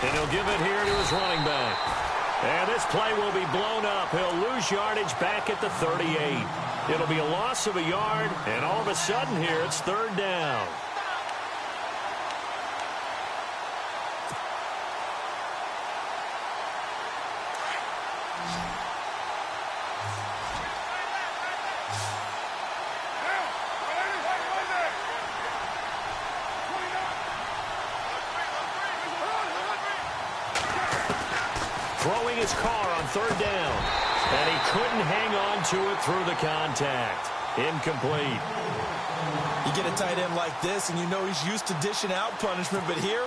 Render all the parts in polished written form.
And he'll give it here to his running back. And this play will be blown up. He'll lose yardage back at the 38. It'll be a loss of a yard, and all of a sudden here it's third down. Throwing his car on third down. And he couldn't hang on to it through the contact. Incomplete. You get a tight end like this, and you know he's used to dishing out punishment, but here,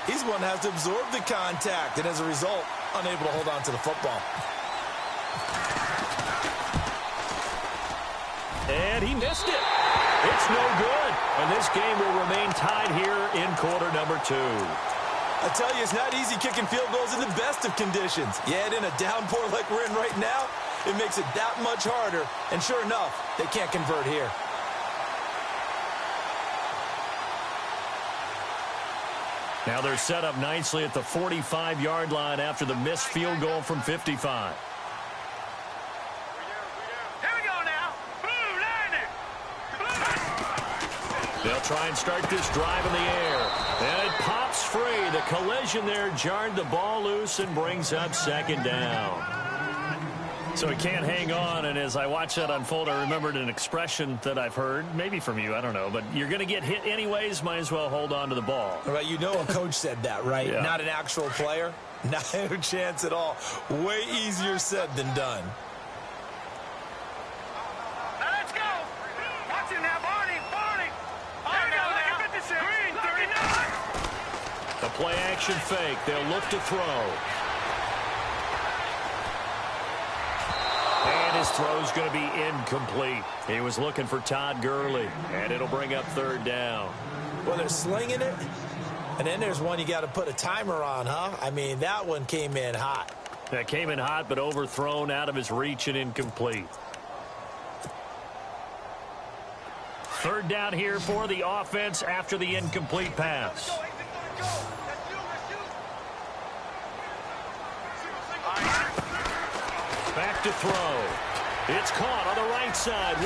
he's one that has to absorb the contact, and as a result, unable to hold on to the football. And he missed it. It's no good. And this game will remain tied here in quarter number 2. I tell you, it's not easy kicking field goals in the best of conditions. Yet in a downpour like we're in right now, it makes it that much harder. And sure enough, they can't convert here. Now they're set up nicely at the 45-yard line after the missed field goal from 55. They'll try and start this drive in the air. And it pops free. The collision there jarred the ball loose and brings up second down. So he can't hang on, and as I watch that unfold, I remembered an expression that I've heard, maybe from you, I don't know, but you're going to get hit anyways, might as well hold on to the ball. Right, you know a coach said that, right? Yeah. Not an actual player. Not a chance at all. Way easier said than done. Let's go. Watch it now, Barney. There you go now. 56. Green, 39. A play-action fake. They'll look to throw. And his throw's going to be incomplete. He was looking for Todd Gurley, and it'll bring up third down. Well, they're slinging it, and then there's one you got to put a timer on, huh? I mean, that one came in hot. That came in hot, but overthrown out of his reach and incomplete. Third down here for the offense after the incomplete pass. Back to throw. It's caught on the right side.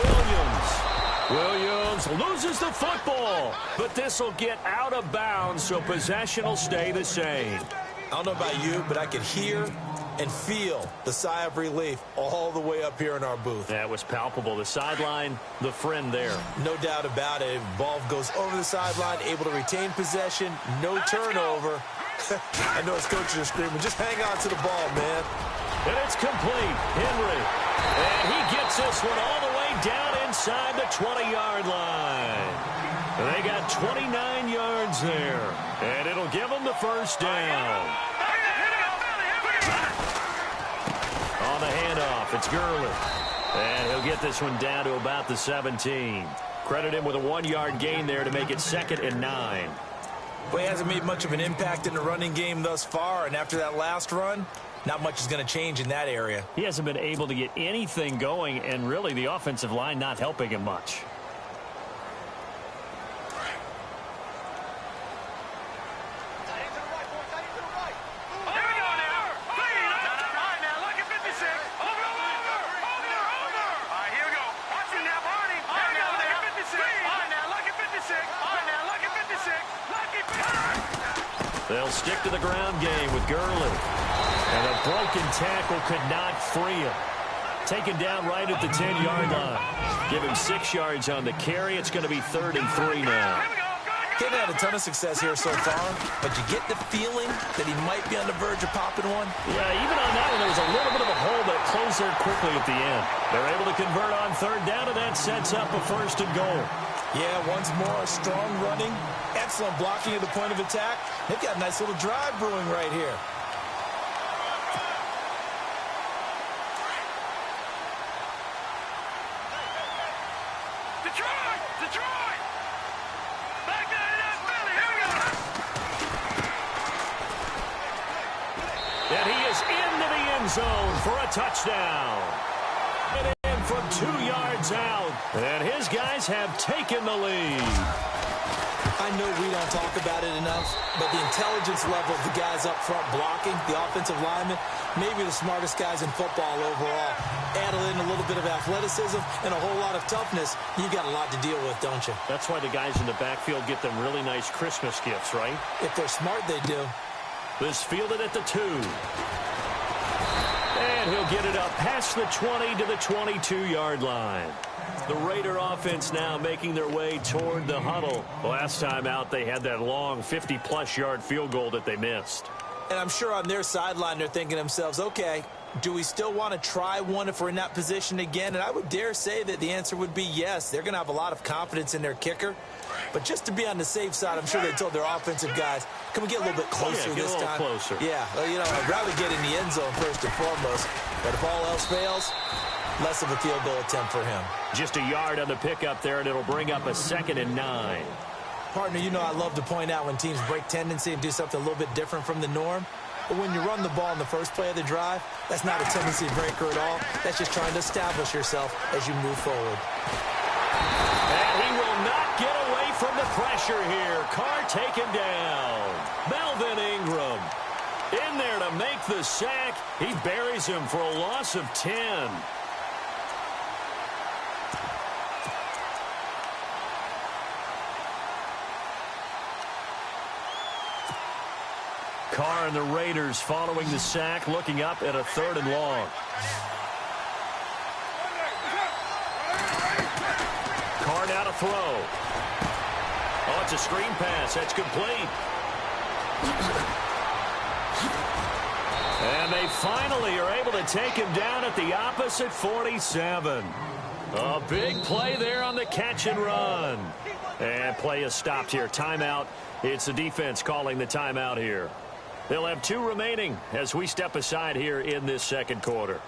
Williams loses the football, but this will get out of bounds, so possession will stay the same. I don't know about you, but I could hear and feel the sigh of relief all the way up here in our booth. That was palpable. The sideline, the friend there. No doubt about it. Ball goes over the sideline, able to retain possession, no turnover. I know his coaches are screaming, just hang on to the ball, man. And it's complete. Henry. And he gets this one all the way down inside the 20-yard line. They got 29 yards there. And it'll give them the first down. On the handoff, it's Gurley. And he'll get this one down to about the 17. Credit him with a 1-yard gain there to make it 2nd and 9. Well, he hasn't made much of an impact in the running game thus far, and after that last run, not much is going to change in that area. He hasn't been able to get anything going, and really the offensive line not helping him much. They'll stick to the ground game with Gurley. And a broken tackle could not free him. Taken down right at the 10-yard line. Give him 6 yards on the carry. It's going to be 3rd and 3 now. Kid had a ton of success here so far, but you get the feeling that he might be on the verge of popping one. Yeah, even on that one, there was a little bit of a hole that closed there quickly at the end. They're able to convert on third down, and that sets up a 1st and goal. Yeah, once more, strong running, excellent blocking at the point of attack. They've got a nice little drive brewing right here. Detroit! Back there in that belly. Here we go. And he is into the end zone for a touchdown. And in from 2 yards out. And his guys have taken the lead. I know we don't talk about it enough, but the intelligence level of the guys up front blocking, the offensive linemen, maybe the smartest guys in football overall. Add in a little bit of athleticism and a whole lot of toughness, you got a lot to deal with, don't you? That's why the guys in the backfield get them really nice Christmas gifts, right? If they're smart, they do. This fielded at the 2. And he'll get it up past the 20 to the 22-yard line. The Raider offense now making their way toward the huddle. Last time out, they had that long 50-plus yard field goal that they missed. And I'm sure on their sideline, they're thinking to themselves, okay, do we still want to try one if we're in that position again? And I would dare say that the answer would be yes. They're going to have a lot of confidence in their kicker. But just to be on the safe side, I'm sure they told their offensive guys, can we get a little bit closer this time? Closer. Yeah, well, you know, I'd rather get in the end zone first and foremost. But if all else fails, less of a field goal attempt for him. Just a yard on the pickup there, and it'll bring up a 2nd and 9. Partner, you know I love to point out when teams break tendency and do something a little bit different from the norm. But when you run the ball in the first play of the drive, that's not a tendency breaker at all. That's just trying to establish yourself as you move forward. And he will not get away from the pressure here. Carr taken down. Melvin Ingram in there to make the sack. He buries him for a loss of 10. Carr and the Raiders following the sack, looking up at a 3rd and long. Carr now to throw. Oh, it's a screen pass. That's complete. And they finally are able to take him down at the opposite 47. A big play there on the catch and run. And play is stopped here. Timeout. It's the defense calling the timeout here. They'll have 2 remaining as we step aside here in this second quarter.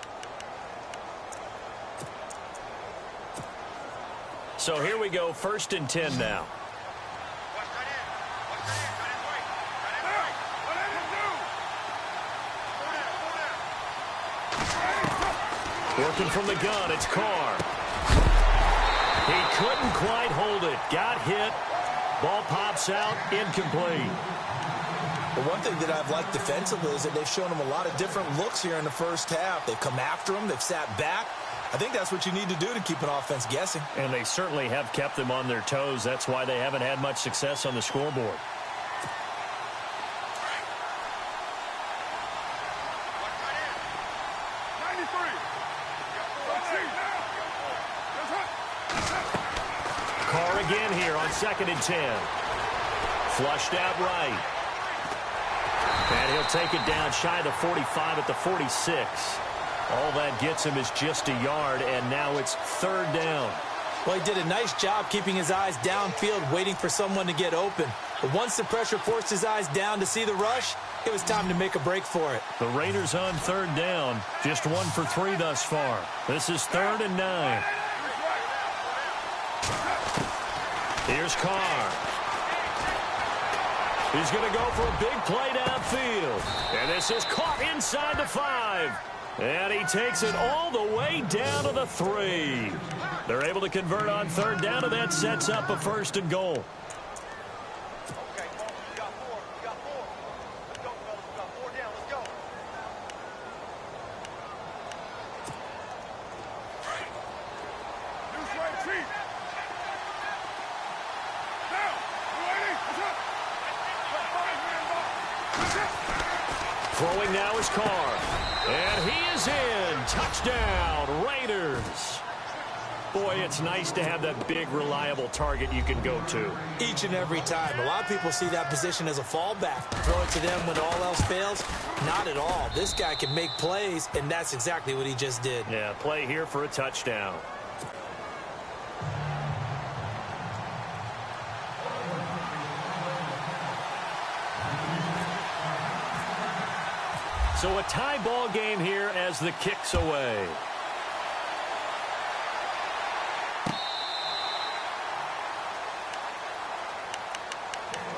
So here we go, 1st and 10 now. Working from the gun, it's Carr. He couldn't quite hold it. Got hit. Ball pops out, incomplete. But one thing that I've liked defensively is that they've shown him a lot of different looks here in the first half. They've come after him. They've sat back. I think that's what you need to do to keep an offense guessing. And they certainly have kept them on their toes. That's why they haven't had much success on the scoreboard. Carr again here on 2nd and 10. Flushed out right. And he'll take it down shy of the 45 at the 46. All that gets him is just a yard, and now it's 3rd down. Well, he did a nice job keeping his eyes downfield, waiting for someone to get open. But once the pressure forced his eyes down to see the rush, it was time to make a break for it. The Raiders on 3rd down, just 1 for 3 thus far. This is 3rd and 9. Here's Carr. He's going to go for a big play downfield. And this is caught inside the 5. And he takes it all the way down to the 3. They're able to convert on 3rd down, and that sets up a 1st and goal. Throwing now is Carr. And he is in. Touchdown, Raiders. Boy, it's nice to have that big, reliable target you can go to. Each and every time. A lot of people see that position as a fallback. Throw it to them when all else fails. Not at all. This guy can make plays, and that's exactly what he just did. Yeah, play here for a touchdown. So a tie ball game here as the kick's away.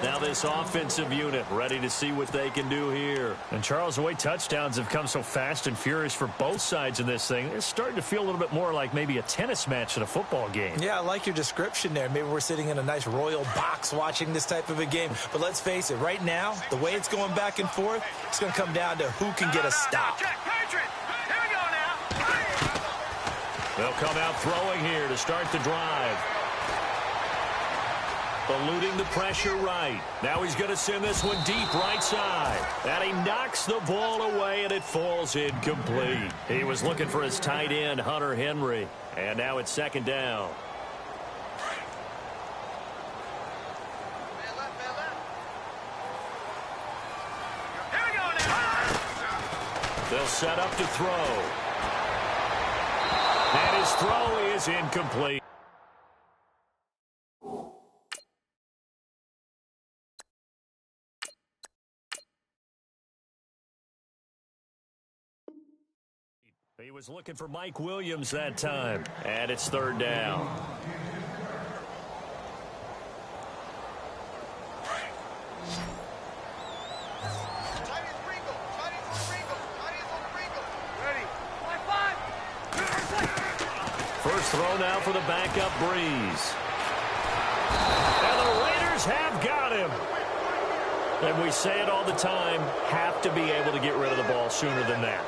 Now this offensive unit ready to see what they can do here. And Charles, the way touchdowns have come so fast and furious for both sides in this thing, it's starting to feel a little bit more like maybe a tennis match in a football game. Yeah, I like your description there. Maybe we're sitting in a nice royal box watching this type of a game. But let's face it, right now, the way it's going back and forth, it's going to come down to who can get a stop. They'll come out throwing here to start the drive. Eluding the pressure right. Now he's going to send this one deep right side. And he knocks the ball away, and it falls incomplete. He was looking for his tight end, Hunter Henry. And now it's second down. They'll set up to throw. And his throw is incomplete. He was looking for Mike Williams that time. And it's third down. First throw now for the backup Breeze. And the Raiders have got him. And we say it all the time, have to be able to get rid of the ball sooner than that.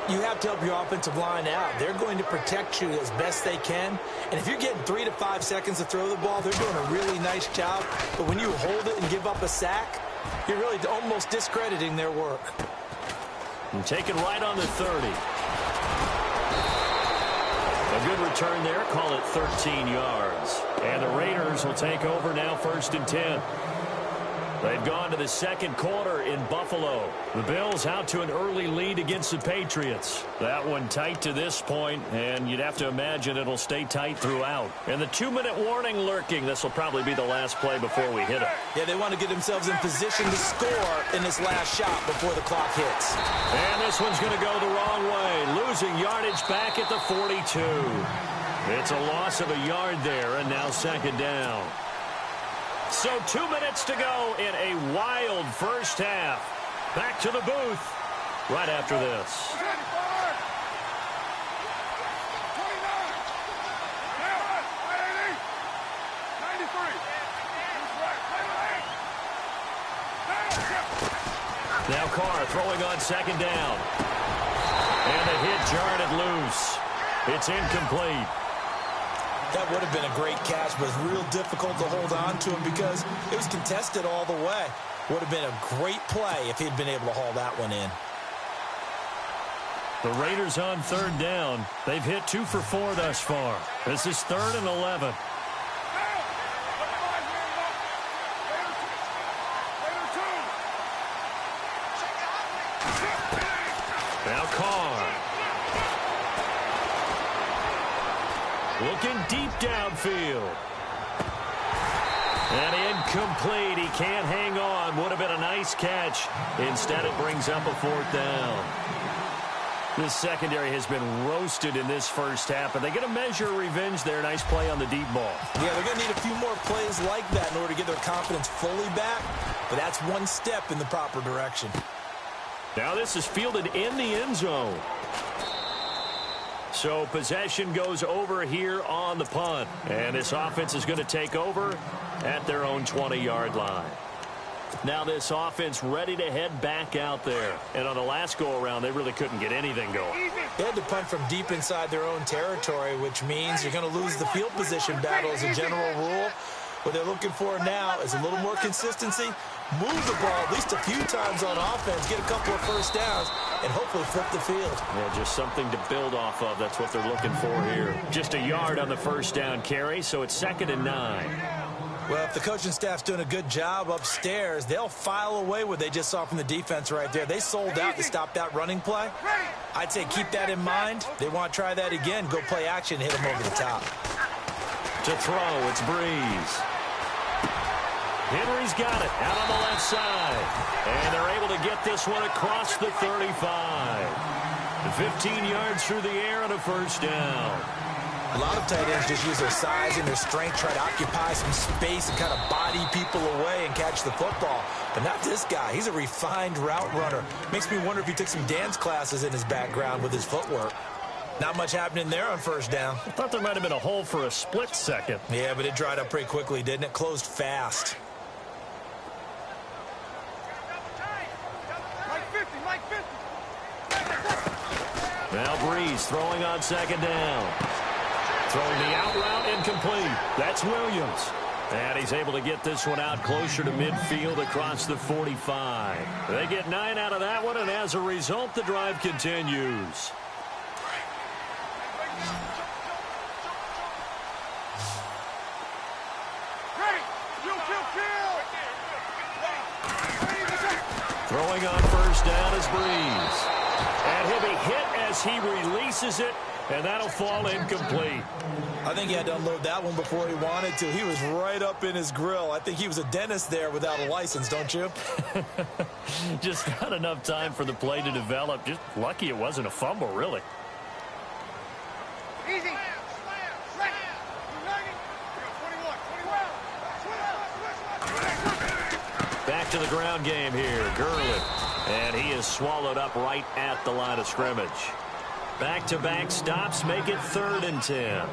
You have to help your offensive line out. They're going to protect you as best they can. And if you're getting 3 to 5 seconds to throw the ball, they're doing a really nice job. But when you hold it and give up a sack, you're really almost discrediting their work. And taken right on the 30. A good return there. Call it 13 yards. And the Raiders will take over now, 1st and 10. They've gone to the second quarter in Buffalo. The Bills out to an early lead against the Patriots. That one tight to this point, and you'd have to imagine it'll stay tight throughout. And the 2-minute warning lurking. This will probably be the last play before we hit it. Yeah, they want to get themselves in position to score in this last shot before the clock hits. And this one's going to go the wrong way. Losing yardage back at the 42. It's a loss of a yard there, and now second down. So 2 minutes to go in a wild first half. Back to the booth right after this. Now Carr throwing on second down. And the hit jarred it loose. It's incomplete. That would have been a great catch, but it's real difficult to hold on to him because it was contested all the way. Would have been a great play if he'd been able to haul that one in. The Raiders on third down. They've hit 2 for 4 thus far. This is 3rd and 11. Now Carr. Looking deep downfield. And incomplete. He can't hang on. Would have been a nice catch. Instead, it brings up a 4th down. This secondary has been roasted in this first half, and they get a measure of revenge there. Nice play on the deep ball. Yeah, they're going to need a few more plays like that in order to get their confidence fully back, but that's one step in the proper direction. Now this is fielded in the end zone. So possession goes over here on the punt. And this offense is going to take over at their own 20-yard line. Now this offense ready to head back out there. And on the last go-around, they really couldn't get anything going. They had to punt from deep inside their own territory, which means you're going to lose the field position battle as a general rule. What they're looking for now is a little more consistency, move the ball at least a few times on offense, get a couple of first downs, and hopefully flip the field. Yeah, just something to build off of. That's what they're looking for here. Just a yard on the first down carry, so it's 2nd and 9. Well, if the coaching staff's doing a good job upstairs, they'll file away what they just saw from the defense right there. They sold out to stop that running play. I'd say keep that in mind. They want to try that again. Go play action, hit them over the top. To throw, it's Breeze. Henry's got it out on the left side. And they're able to get this one across the 35. 15 yards through the air and a first down. A lot of tight ends just use their size and their strength, try to occupy some space and kind of body people away and catch the football. But not this guy. He's a refined route runner. Makes me wonder if he took some dance classes in his background with his footwork. Not much happening there on first down. I thought there might have been a hole for a split second. Yeah, but it dried up pretty quickly, didn't it? Closed fast. Now Breeze throwing on second down. Throwing the out route incomplete. That's Williams. And he's able to get this one out closer to midfield across the 45. They get 9 out of that one, and as a result, the drive continues. Throwing on first down is Breeze. And he'll be hit as he releases it, and that'll fall incomplete. I think he had to unload that one before he wanted to. He was right up in his grill. I think he was a dentist there without a license, don't you? Just not enough time for the play to develop. Just lucky it wasn't a fumble, really. Easy. Back to the ground game here. Gurley. And he is swallowed up right at the line of scrimmage. Back-to-back stops make it 3rd and 10.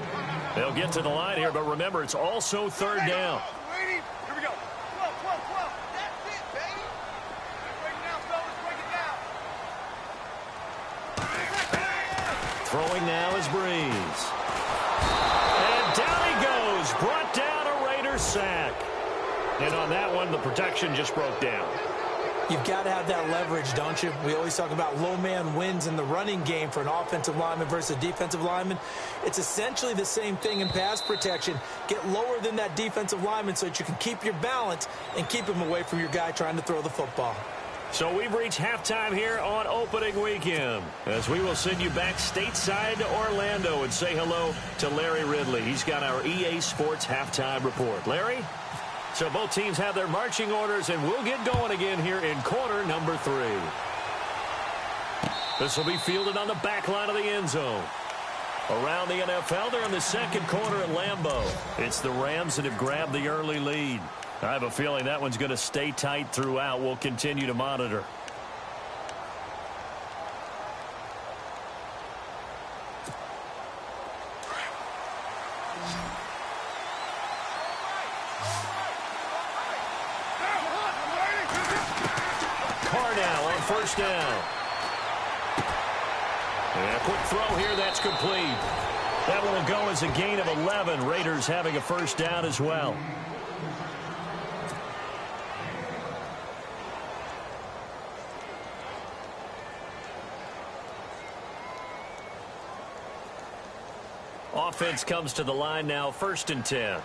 They'll get to the line here, but remember, it's also 3rd down. Here we go. 12. That's it, baby. Break it down, fellas. Break it down. Throwing now is Breeze. And down he goes. Brought down a Raider sack. And on that one, the protection just broke down. You've got to have that leverage, don't you? We always talk about low man wins in the running game for an offensive lineman versus a defensive lineman. It's essentially the same thing in pass protection. Get lower than that defensive lineman so that you can keep your balance and keep him away from your guy trying to throw the football. So we've reached halftime here on opening weekend, as we will send you back stateside to Orlando and say hello to Larry Ridley. He's got our EA Sports halftime report. Larry? So both teams have their marching orders, and we'll get going again here in quarter number 3. This will be fielded on the back line of the end zone. Around the NFL, they're in the second quarter at Lambeau. It's the Rams that have grabbed the early lead. I have a feeling that one's going to stay tight throughout. We'll continue to monitor. First down. And a quick throw here, that's complete. That one will go as a gain of 11. Raiders having a first down as well. Offense comes to the line now, 1st and 10.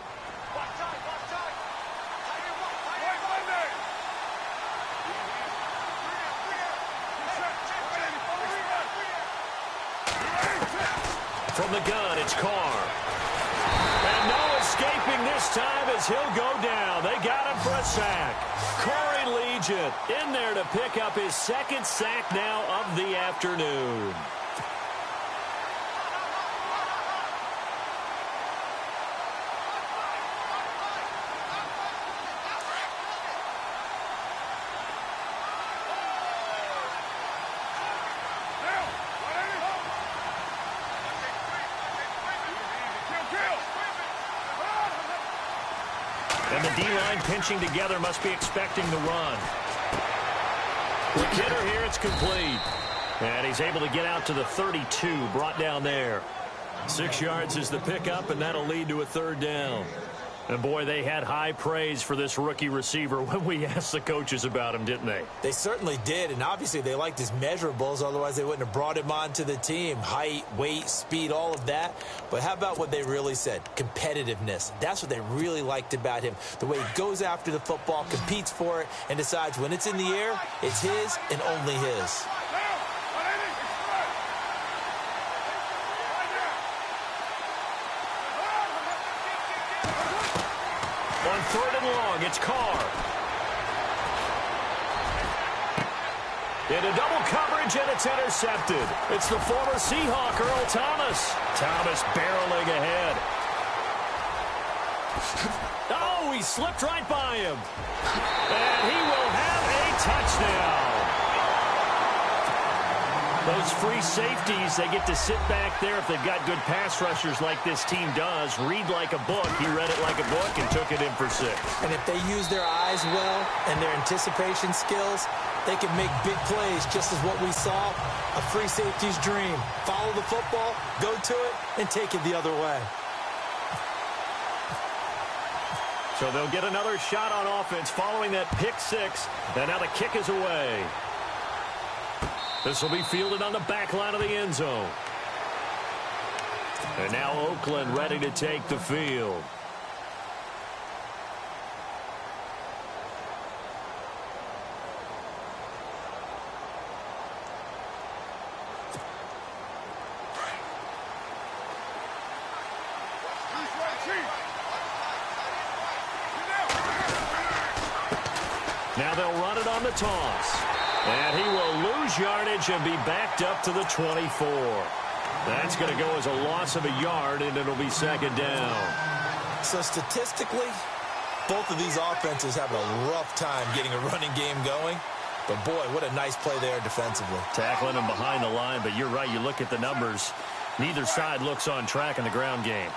From the gun, it's Carr. And no escaping this time as he'll go down. They got him for a sack. Corey Legion in there to pick up his 2nd sack now of the afternoon. And the D-line pinching together must be expecting the run. The kidder here, it's complete. And he's able to get out to the 32, brought down there. 6 yards is the pickup, and that'll lead to a 3rd down. And, boy, they had high praise for this rookie receiver when we asked the coaches about him, didn't they? They certainly did, and obviously they liked his measurables. Otherwise, they wouldn't have brought him onto the team. Height, weight, speed, all of that. But how about what they really said? Competitiveness. That's what they really liked about him. The way he goes after the football, competes for it, and decides when it's in the air, it's his and only his. On 3rd and long, it's Carr. Into double coverage. coverage, and it's intercepted. It's the former Seahawk, Earl Thomas. Thomas barreling ahead. Oh, he slipped right by him. And he will have a touchdown. Those free safeties, they get to sit back there if they've got good pass rushers like this team does. Read like a book. He read it like a book and took it in for 6. And if they use their eyes well and their anticipation skills, they can make big plays, just as what we saw. A free safety's dream. Follow the football, go to it, and take it the other way. So they'll get another shot on offense following that pick 6. And now the kick is away. This will be fielded on the back line of the end zone. And now Oakland ready to take the field. Now they'll run it on the toss. And he will lose yardage and be backed up to the 24. That's going to go as a loss of a yard, and it'll be 2nd down. So statistically, both of these offenses have a rough time getting a running game going. But, boy, what a nice play there defensively. Tackling him behind the line, but you're right. You look at the numbers. Neither side looks on track in the ground game.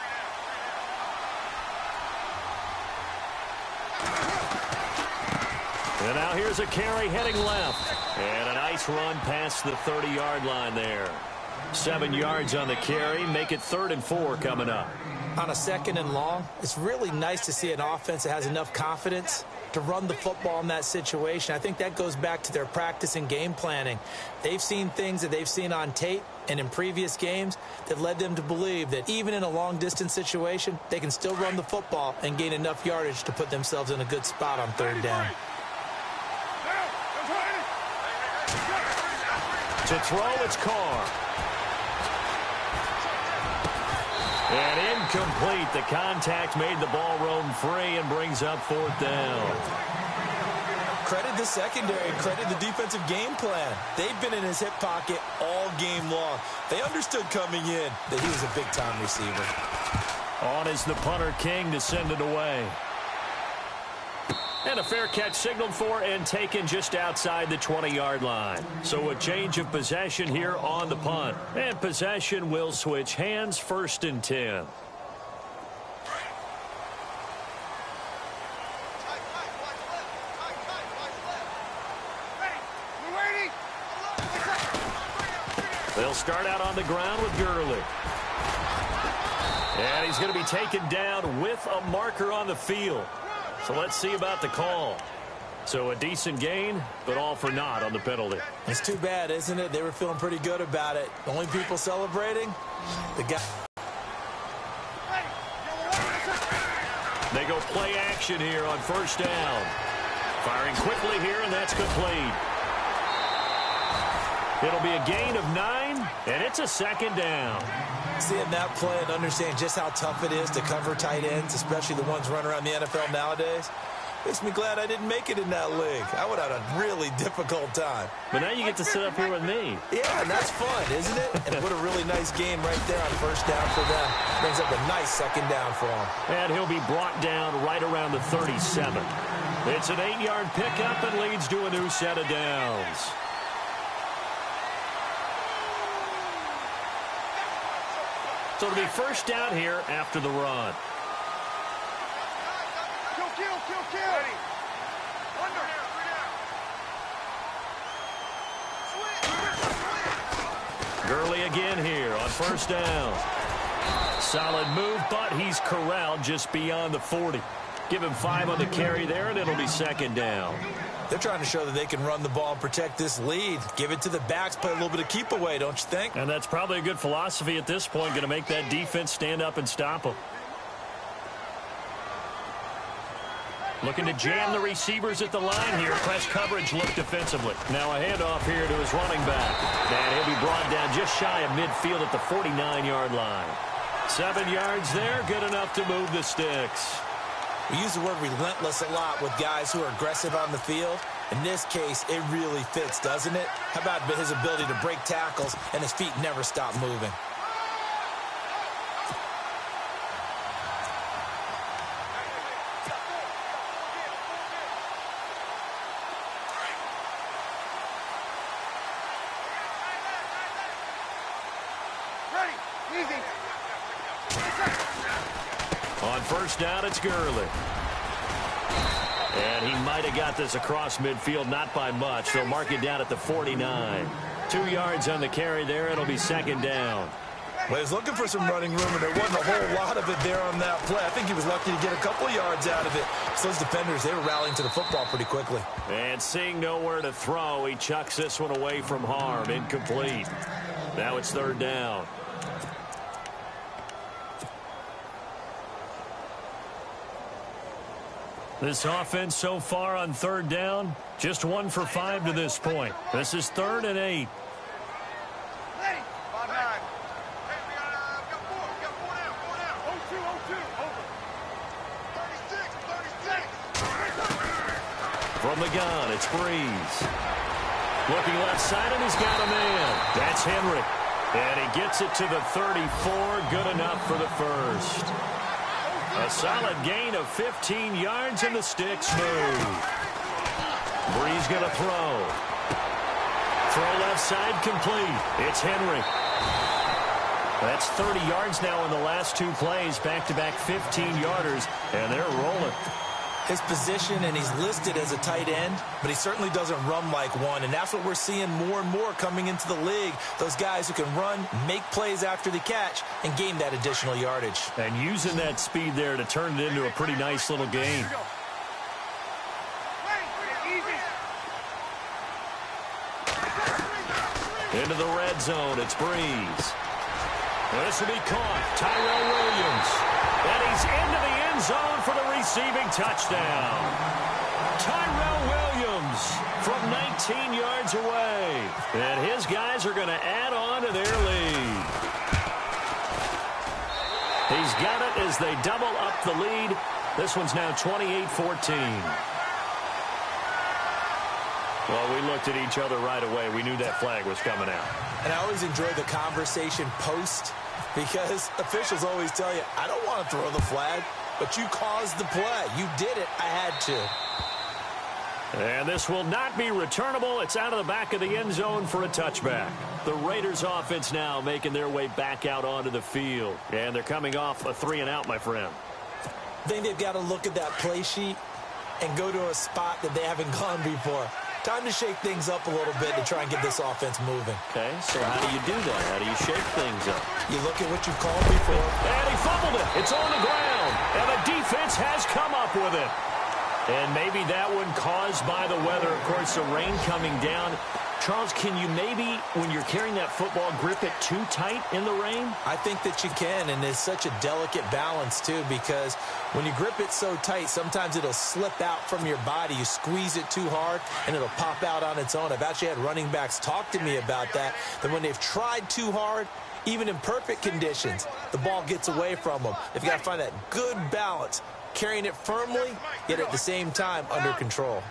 And now here's a carry heading left. And a nice run past the 30-yard line there. 7 yards on the carry. Make it 3rd and 4 coming up. On a 2nd and long, it's really nice to see an offense that has enough confidence to run the football in that situation. I think that goes back to their practice and game planning. They've seen things that they've seen on tape and in previous games that led them to believe that even in a long-distance situation, they can still run the football and gain enough yardage to put themselves in a good spot on 3rd down. To throw, it's Carr. And incomplete. The contact made the ball roam free and brings up 4th down. Credit the secondary, credit the defensive game plan. They've been in his hip pocket all game long. They understood coming in that he was a big-time receiver. On is the punter King to send it away. And a fair catch signaled for and taken just outside the 20-yard line. So a change of possession here on the punt. And possession will switch hands, 1st and 10. They'll start out on the ground with Gurley. And he's going to be taken down with a marker on the field. So let's see about the call. So a decent gain, but all for naught on the penalty. It's too bad, isn't it? They were feeling pretty good about it. The only people celebrating, the guy. They go play action here on 1st down. Firing quickly here, and that's complete. It'll be a gain of 9, and it's a 2nd down. Seeing that play and understand just how tough it is to cover tight ends, especially the ones running around the NFL nowadays, makes me glad I didn't make it in that league. I would have had a really difficult time. But now you get to sit up here with me. Yeah, and that's fun, isn't it? And what a really nice game right there on 1st down for them. Brings up a nice 2nd down for him. And he'll be brought down right around the 37. It's an 8-yard pickup and leads to a new set of downs. So it'll be 1st down here after the run. Kill. Gurley again here on 1st down. Solid move, but he's corralled just beyond the 40. Give him 5 on the carry there, and it'll be 2nd down. They're trying to show that they can run the ball and protect this lead. Give it to the backs, play a little bit of keep away, don't you think? And that's probably a good philosophy at this point, going to make that defense stand up and stop them. Looking to jam the receivers at the line here. Press coverage look defensively. Now a handoff here to his running back. And he'll be brought down just shy of midfield at the 49-yard line. 7 yards there, good enough to move the sticks. We use the word relentless a lot with guys who are aggressive on the field. In this case, it really fits, doesn't it? How about his ability to break tackles and his feet never stop moving? On first down, it's Gurley. And he might have got this across midfield, not by much. They'll mark it down at the 49. 2 yards on the carry there. It'll be second down. Well, he was looking for some running room, and there wasn't a whole lot of it there on that play. I think he was lucky to get a couple yards out of it. So those defenders, they were rallying to the football pretty quickly. And seeing nowhere to throw, he chucks this one away from harm. Incomplete. Now it's third down. This offense so far on third down, just 1 for 5 to this point. This is 3rd and 8. From the gun, it's Breeze. Looking left side, and he's got a man. That's Henry. And he gets it to the 34. Good enough for the first. A solid gain of 15 yards, and the stick's smooth. Breeze going to throw. Throw left side complete. It's Henry. That's 30 yards now in the last 2 plays. Back-to-back 15-yarders, and they're rolling. His position, and he's listed as a tight end, but he certainly doesn't run like one, and that's what we're seeing more and more coming into the league. Those guys who can run, make plays after the catch, and gain that additional yardage. And using that speed there to turn it into a pretty nice little gain. Into the red zone, it's Breeze. This will be caught. Tyrell Williams. And he's into the end zone for the receiving touchdown. Tyrell Williams from 19 yards away. And his guys are going to add on to their lead. He's got it as they double up the lead. This one's now 28-14. Well, we looked at each other right away. We knew that flag was coming out. And I always enjoy the conversation post, because officials always tell you, I don't want to throw the flag, but you caused the play. You did it. I had to. And this will not be returnable. It's out of the back of the end zone for a touchback. The Raiders offense now making their way back out onto the field. And they're coming off a 3-and-out, my friend. I think they've got to look at that play sheet and go to a spot that they haven't gone before. Time to shake things up a little bit to try and get this offense moving. Okay, so how do you do that? How do you shake things up? You look at what you've called before. And he fumbled it. It's on the ground. And the defense has come up with it. And maybe that one caused by the weather. Of course, the rain coming down. Charles, can you maybe, when you're carrying that football, grip it too tight in the rain? I think that you can, and it's such a delicate balance, too, because when you grip it so tight, sometimes it'll slip out from your body. You squeeze it too hard, and it'll pop out on its own. I've actually had running backs talk to me about that when they've tried too hard, even in perfect conditions, the ball gets away from them. They've got to find that good balance, carrying it firmly, yet at the same time under control.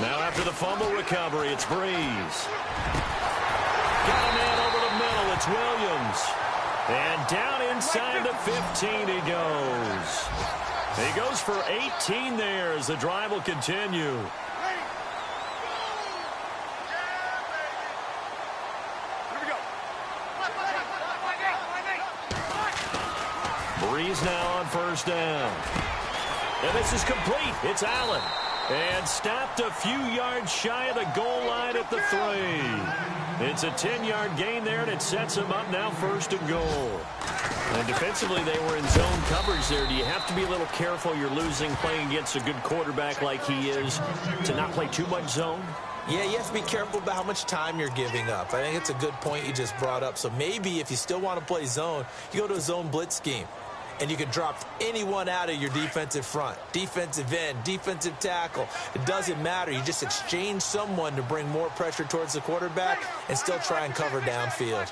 Now after the fumble recovery, it's Breeze. Got a man over the middle. It's Williams. And down inside the 15 he goes. He goes for 18 there as the drive will continue. Breeze now on first down. And this is complete. It's Allen. And stopped a few yards shy of the goal line at the 3. It's a 10-yard gain there, and it sets him up now 1st and goal. And defensively, they were in zone coverage there. Do you have to be a little careful? You're losing playing against a good quarterback like he is to not play too much zone? Yeah, you have to be careful about how much time you're giving up. I think it's a good point you just brought up. So maybe if you still want to play zone, you go to a zone blitz scheme. And you can drop anyone out of your defensive front, defensive end, defensive tackle. It doesn't matter. You just exchange someone to bring more pressure towards the quarterback and still try and cover downfield.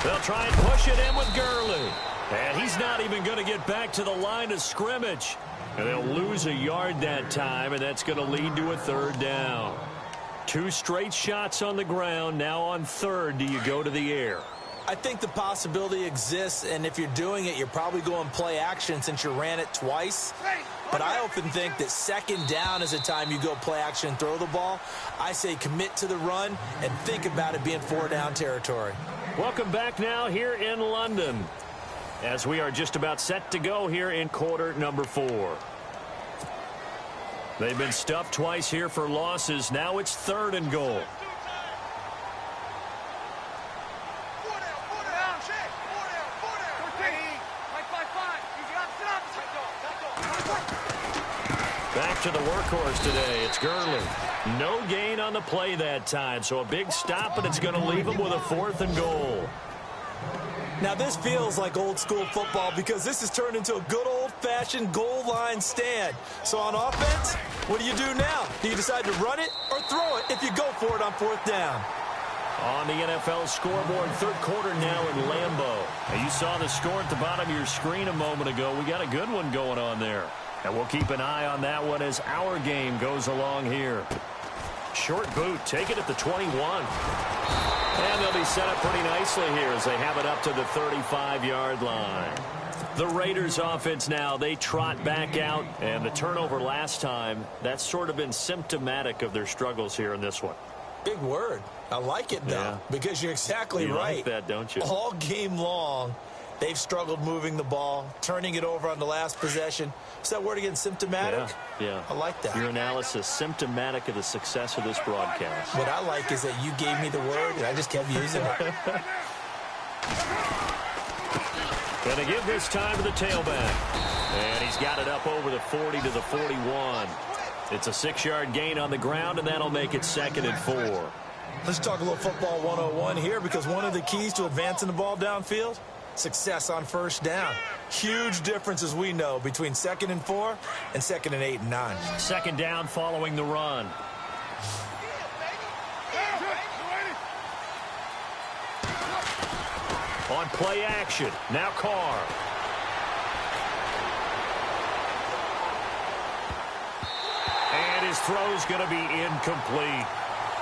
They'll try and push it in with Gurley. And he's not even going to get back to the line of scrimmage. And they'll lose a yard that time, and that's going to lead to a third down. 2 straight shots on the ground. Now on third, do you go to the air? I think the possibility exists, and if you're doing it, you're probably going play action since you ran it twice. But I often think that second down is a time you go play action and throw the ball. I say commit to the run and think about it being 4-down territory. Welcome back now here in London, as we are just about set to go here in quarter number 4. They've been stuffed twice here for losses. Now it's 3rd and goal. Back to the workhorse today. It's Gurley. No gain on the play that time, so a big stop, and it's going to leave him with a 4th and goal. Now, this feels like old-school football because this has turned into a good old-fashioned goal line stand. So on offense, what do you do now? Do you decide to run it or throw it if you go for it on 4th down? On the NFL scoreboard, 3rd quarter now in Lambeau. And you saw the score at the bottom of your screen a moment ago. We got a good one going on there. And we'll keep an eye on that one as our game goes along here. Short boot, take it at the 21. And they'll be set up pretty nicely here as they have it up to the 35-yard line. The Raiders offense now, they trot back out. And the turnover last time, that's sort of been symptomatic of their struggles here in this one. Big word. I like it, though, because you're exactly right. You like that, don't you? All game long, they've struggled moving the ball, turning it over on the last possession. Is that word again, symptomatic? Yeah. I like that. Your analysis, symptomatic of the success of this broadcast. What I like is that you gave me the word, and I just kept using it. Going to give this time to the tailback. And he's got it up over the 40 to the 41. It's a 6-yard gain on the ground, and that'll make it 2nd and 4. Let's talk a little football 101 here, because one of the keys to advancing the ball downfield, success on 1st down. Huge difference, as we know, between 2nd and 4 and 2nd and 8 and 9. 2nd down following the run. On play action, now Carr. And his throw's going to be incomplete.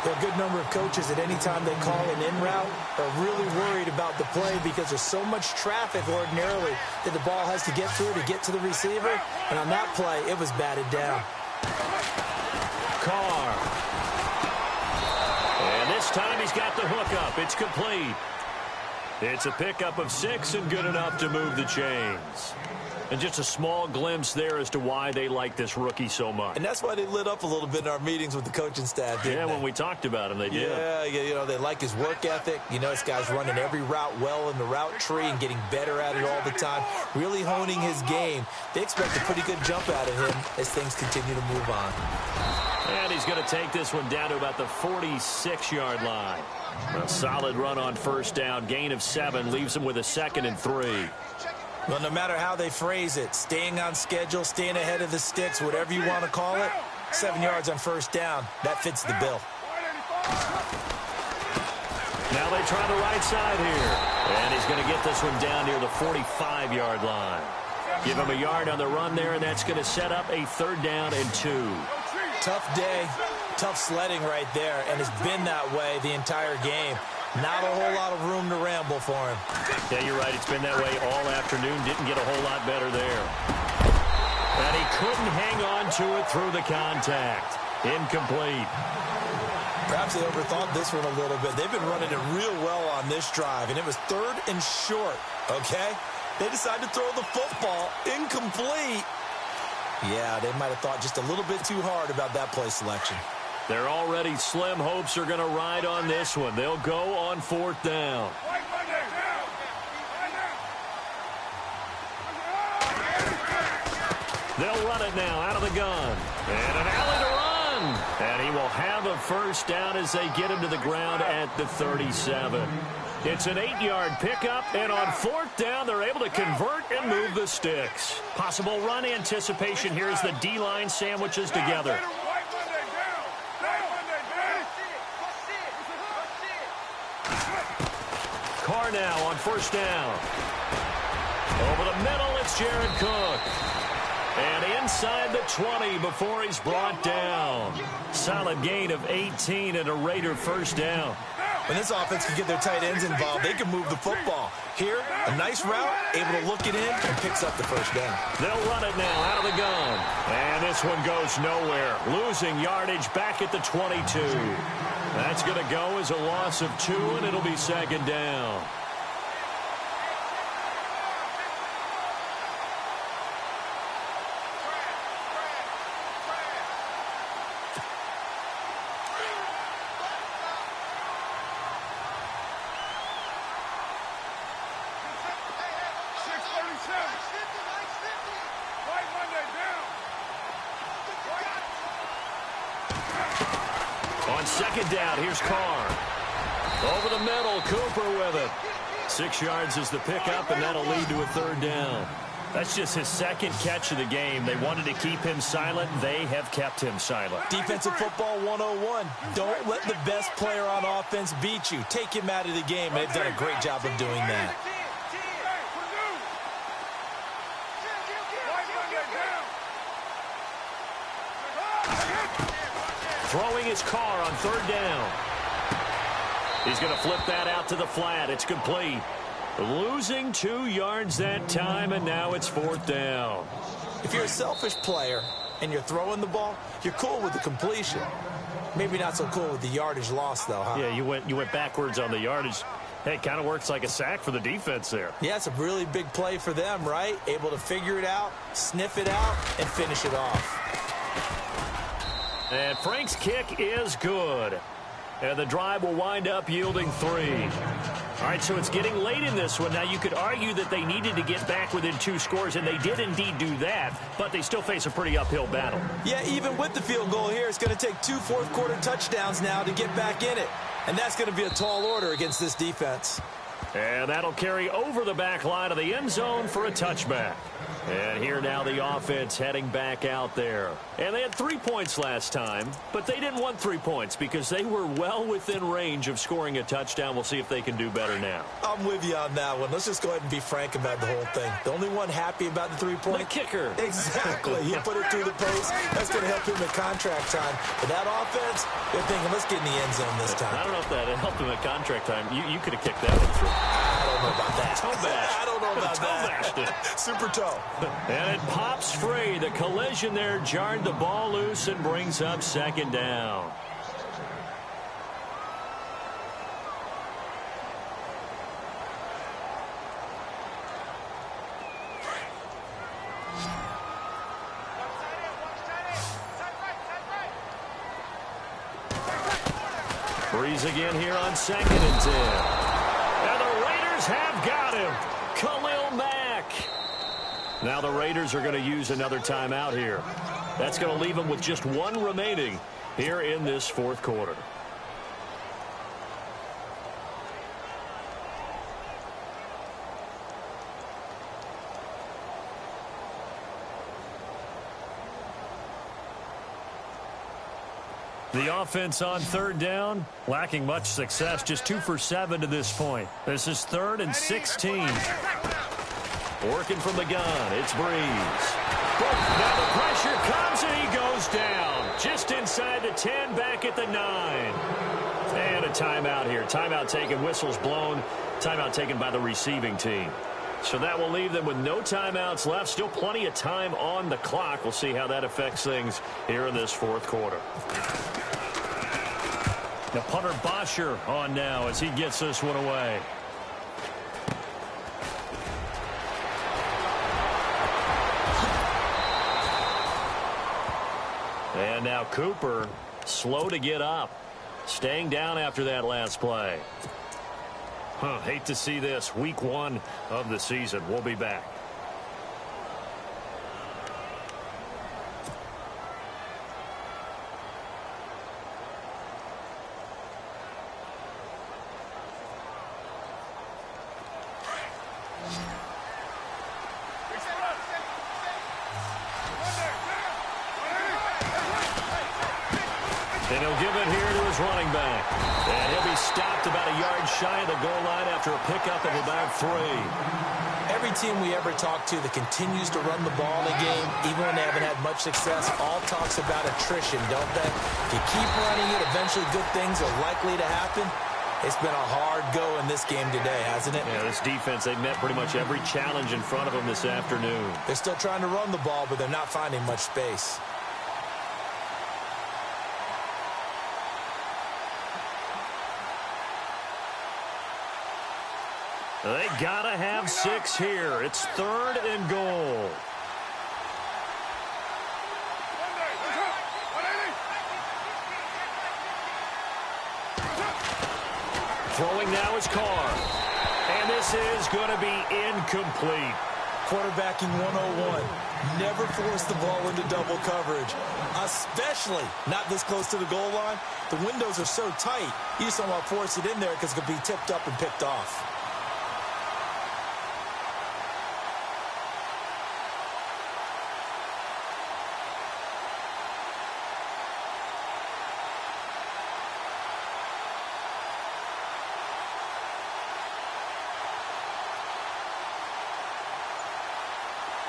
There are a good number of coaches at any time they call an in route are really worried about the play because there's so much traffic ordinarily that the ball has to get through to get to the receiver. And on that play, it was batted down. Carr. And this time he's got the hook up. It's complete. It's a pickup of 6 and good enough to move the chains. And just a small glimpse there as to why they like this rookie so much. And that's why they lit up a little bit in our meetings with the coaching staff, didn't they? When we talked about him, they did. Yeah, you know, they like his work ethic. You know, this guy's running every route well in the route tree and getting better at it all the time, really honing his game. They expect a pretty good jump out of him as things continue to move on. And he's going to take this one down to about the 46-yard line. A solid run on 1st down. Gain of 7 leaves him with a 2nd and 3. Well, no matter how they phrase it, staying on schedule, staying ahead of the sticks, whatever you want to call it, 7 yards on 1st down, that fits the bill. Now they try the right side here. And he's going to get this one down near the 45-yard line. Give him a yard on the run there, and that's going to set up a 3rd down and 2. Tough day, tough sledding right there, and it's been that way the entire game. Not a whole lot of room to ramble for him. Yeah, you're right. It's been that way all afternoon. Didn't get a whole lot better there. And he couldn't hang on to it through the contact. Incomplete. Perhaps they overthought this one a little bit. They've been running it real well on this drive, and it was 3rd and short, okay? They decided to throw the football incomplete. Yeah, they might have thought just a little bit too hard about that play selection. Their already slim hopes are going to ride on this one. They'll go on 4th down. They'll run it now out of the gun. And an alley to run. And he will have a 1st down as they get him to the ground at the 37. It's an 8-yard pickup, and on 4th down, they're able to convert and move the sticks. Possible run anticipation here as the D-line sandwiches together. Carr now on 1st down. Over the middle, it's Jared Cook. And inside the 20 before he's brought down. Solid gain of 18 and a Raider first down. When this offense can get their tight ends involved, they can move the football. Here, a nice route, able to look it in, and picks up the first down. They'll run it now out of the gun. And this one goes nowhere. Losing yardage back at the 22. That's going to go as a loss of 2, and it'll be second down. On second down, here's Carr. Over the middle, Cooper with it. 6 yards is the pickup, and that'll lead to a third down. That's just his second catch of the game. They wanted to keep him silent. They have kept him silent. Defensive football 101. Don't let the best player on offense beat you. Take him out of the game, and they've done a great job of doing that. Throwing his Carr on third down. He's going to flip that out to the flat. It's complete. Losing 2 yards that time, and now it's fourth down. If you're a selfish player and you're throwing the ball, you're cool with the completion. Maybe not so cool with the yardage loss, though, huh? Yeah, you went backwards on the yardage. Hey, it kind of works like a sack for the defense there. Yeah, it's a really big play for them, right? Able to figure it out, sniff it out, and finish it off. And Frank's kick is good. And the drive will wind up yielding 3. All right, so it's getting late in this one. Now, you could argue that they needed to get back within 2 scores, and they did indeed do that, but they still face a pretty uphill battle. Yeah, even with the field goal here, it's going to take 2 fourth-quarter touchdowns now to get back in it. And that's going to be a tall order against this defense. And that'll carry over the back line of the end zone for a touchback. And here now the offense heading back out there. And they had 3 points last time, but they didn't want 3 points because they were well within range of scoring a touchdown. We'll see if they can do better now. I'm with you on that one. Let's just go ahead and be frank about the whole thing. The only one happy about the 3-point? The kicker. Exactly. He put it through the post. That's going to help him at contract time. But that offense, they're thinking, let's get in the end zone this time. I don't know if that helped him at contract time. You could have kicked that one through. I don't know about that. Toe bash. I don't know about that. Super toe. And it pops free. The collision there jarred the ball loose and brings up second down. Breeze again here on 2nd and 10. And the Raiders have got him. Khalil Mack. Now the Raiders are going to use another timeout here. That's going to leave them with just 1 remaining here in this fourth quarter. The offense on third down, lacking much success, just 2 for 7 to this point. This is 3rd and 16. Working from the gun, it's Breeze. Now the pressure comes and he goes down. Just inside the 10, back at the 9. And a timeout here. Timeout taken, whistles blown. Timeout taken by the receiving team. So that will leave them with no timeouts left. Still plenty of time on the clock. We'll see how that affects things here in this fourth quarter. Now punter Bosher on now as he gets this one away. And now Cooper, slow to get up. Staying down after that last play. Hate to see this. Week 1 of the season. We'll be back. And he'll give it here to his running back. And he'll be stopped about a yard shy of the goal line after a pickup of about 3. Every team we ever talk to that continues to run the ball in a game, even when they haven't had much success, all talks about attrition, don't they? If you keep running it, eventually good things are likely to happen. It's been a hard go in this game today, hasn't it? Yeah, this defense, they've met pretty much every challenge in front of them this afternoon. They're still trying to run the ball, but they're not finding much space. They gotta have 6 here. It's 3rd and goal. Throwing now is Carr. And this is going to be incomplete. Quarterbacking 101. Never force the ball into double coverage, especially not this close to the goal line. The windows are so tight, you just don't want to force it in there because it could be tipped up and picked off.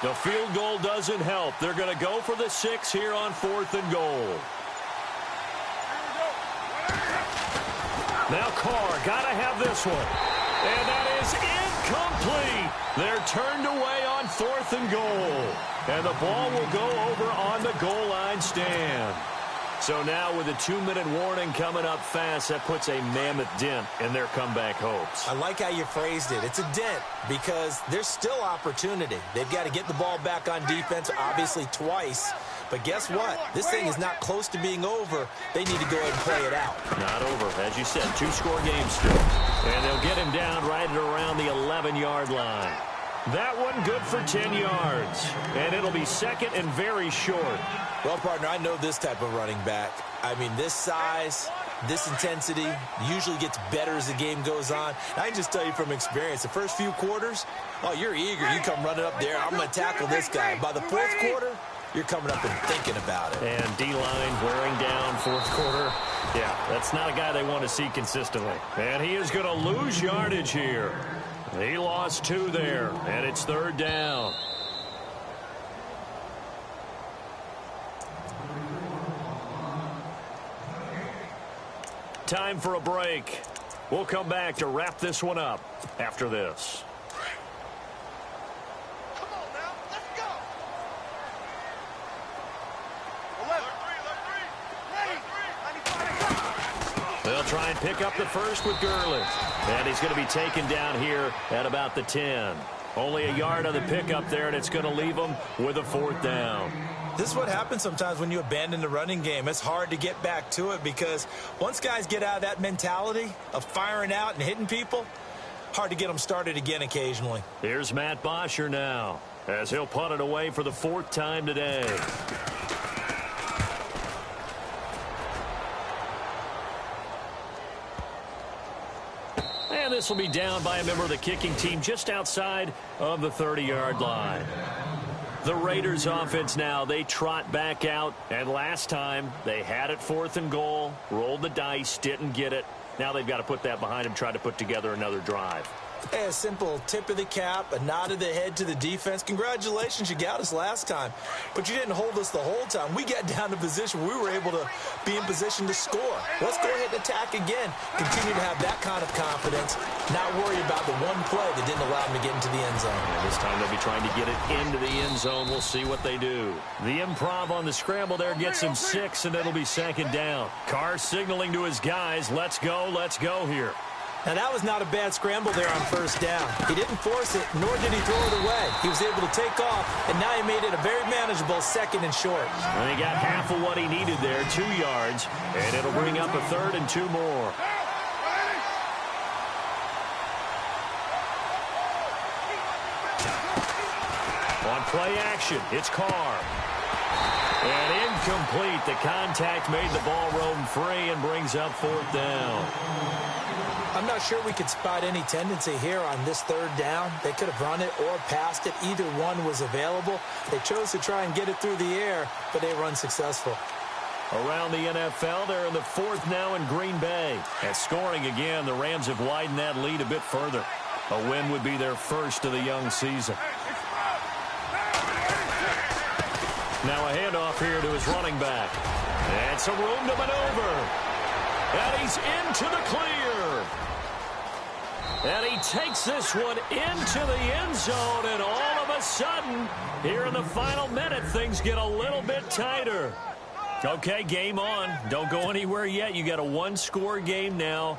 The field goal doesn't help. They're going to go for the 6 here on 4th and goal. Now Carr, got to have this one. And that is incomplete. They're turned away on 4th and goal. And the ball will go over on the goal line stand. So now with a 2-minute warning coming up fast, that puts a mammoth dent in their comeback hopes. I like how you phrased it. It's a dent because there's still opportunity. They've got to get the ball back on defense, obviously twice. But guess what? This thing is not close to being over. They need to go ahead and play it out. Not over. As you said, 2-score game still. And they'll get him down right at around the 11-yard line. That one good for 10 yards. And it'll be 2nd and very short. Well, partner, I know this type of running back. I mean, this size, this intensity usually gets better as the game goes on. And I can just tell you from experience, the first few quarters, oh, you're eager. You come running up there. I'm going to tackle this guy. By the 4th quarter, you're coming up and thinking about it. And D-line wearing down 4th quarter. Yeah, that's not a guy they want to see consistently. And he is going to lose yardage here. He lost 2 there, and it's 3rd down. Time for a break. We'll come back to wrap this one up after this. Come on now, let's go. They'll try and pick up the first with Gurley. And he's going to be taken down here at about the 10. Only a yard on the pickup there, and it's going to leave him with a 4th down. This is what happens sometimes when you abandon the running game. It's hard to get back to it because once guys get out of that mentality of firing out and hitting people, hard to get them started again occasionally. Here's Matt Bosher now as he'll punt it away for the 4th time today. And this will be down by a member of the kicking team just outside of the 30-yard line. The Raiders offense now, they trot back out, and last time they had it 4th and goal, rolled the dice, didn't get it. Now they've got to put that behind them, try to put together another drive. Hey, a simple tip of the cap, a nod of the head to the defense. Congratulations, you got us last time, but you didn't hold us the whole time. We got down to position. We were able to be in position to score. Let's go ahead and attack again. Continue to have that kind of confidence, not worry about the one play that didn't allow them to get into the end zone. And this time they'll be trying to get it into the end zone. We'll see what they do. The improv on the scramble there gets him 6, and it'll be 2nd down. Carr signaling to his guys, let's go here. Now, that was not a bad scramble there on 1st down. He didn't force it, nor did he throw it away. He was able to take off, and now he made it a very manageable 2nd and short. And he got half of what he needed there, 2 yards, and it'll bring up a 3rd and 2 more. On play action, it's Carr. And incomplete. The contact made the ball roam free and brings up 4th down. I'm not sure we could spot any tendency here on this 3rd down. They could have run it or passed it. Either one was available. They chose to try and get it through the air, but they were unsuccessful. Around the NFL, they're in the 4th now in Green Bay. At scoring again, the Rams have widened that lead a bit further. A win would be their first of the young season. Now a handoff here to his running back. And some room to maneuver. And he's into the clear. And he takes this one into the end zone. And all of a sudden, here in the final minute, things get a little bit tighter. Okay, game on. Don't go anywhere yet. You got a one-score game now.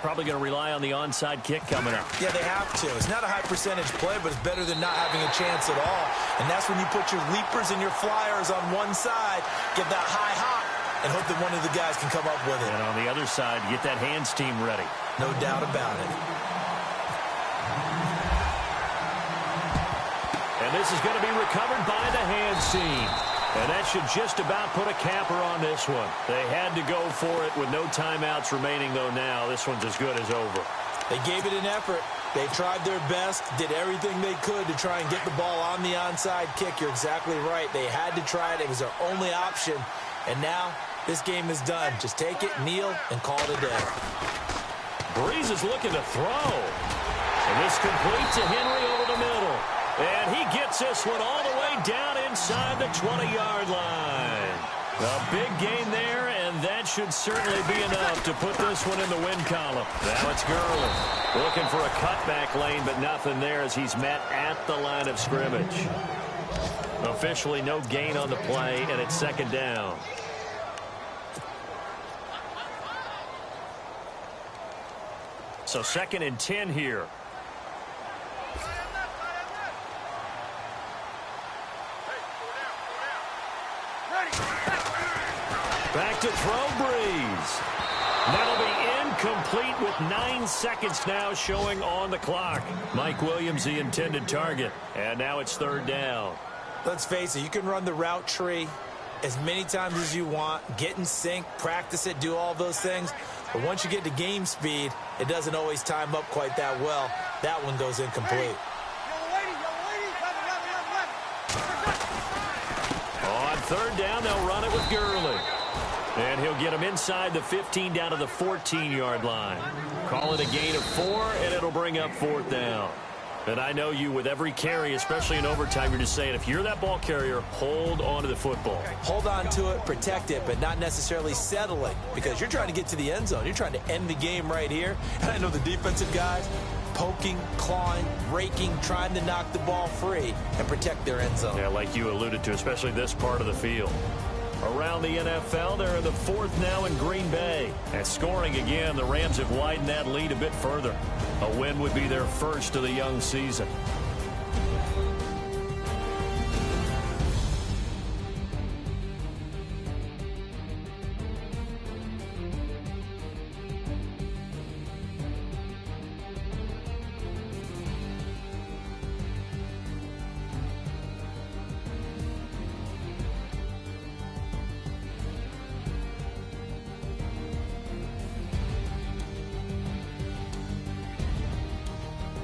Probably going to rely on the onside kick coming up. Yeah, they have to. It's not a high percentage play, but it's better than not having a chance at all. And that's when you put your leapers and your flyers on one side, get that high hop, and hope that one of the guys can come up with it. And on the other side, get that hands team ready. No doubt about it. And this is going to be recovered by the hands team. And that should just about put a capper on this one. They had to go for it with no timeouts remaining, though, now. This one's as good as over. They gave it an effort. They tried their best, did everything they could to try and get the ball on the onside kick. You're exactly right. They had to try it. It was their only option. And now this game is done. Just take it, kneel, and call it a day. Breeze is looking to throw. And this complete to Henry over the middle. And he gets this one all the way down inside the 20-yard line. A big gain there, and that should certainly be enough to put this one in the win column. Now it's Gurley looking for a cutback lane, but nothing there as he's met at the line of scrimmage. Officially no gain on the play, and it's second down. So 2nd and 10 here. Back to throw, Breeze. That'll be incomplete with 9 seconds now showing on the clock. Mike Williams, the intended target. And now it's 3rd down. Let's face it, you can run the route tree as many times as you want, get in sync, practice it, do all those things. But once you get to game speed, it doesn't always time up quite that well. That one goes incomplete. On 3rd down, they'll run it with Gurley. And he'll get him inside the 15 down to the 14-yard line. Call it a gain of 4, and it'll bring up 4th down. And I know you, with every carry, especially in overtime, you're just saying, if you're that ball carrier, hold on to the football. Hold on to it, protect it, but not necessarily settling, because you're trying to get to the end zone. You're trying to end the game right here. And I know the defensive guys poking, clawing, raking, trying to knock the ball free and protect their end zone. Yeah, like you alluded to, especially this part of the field. Around the NFL, they're in the 4th now in Green Bay. And scoring again, the Rams have widened that lead a bit further. A win would be their first of the young season.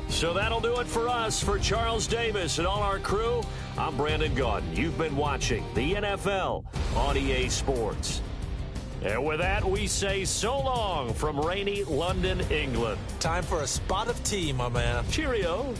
So that'll do it for us. For Charles Davis and all our crew, I'm Brandon Gaudin. You've been watching the NFL on EA Sports. And with that, we say so long from rainy London, England. Time for a spot of tea, my man. Cheerio.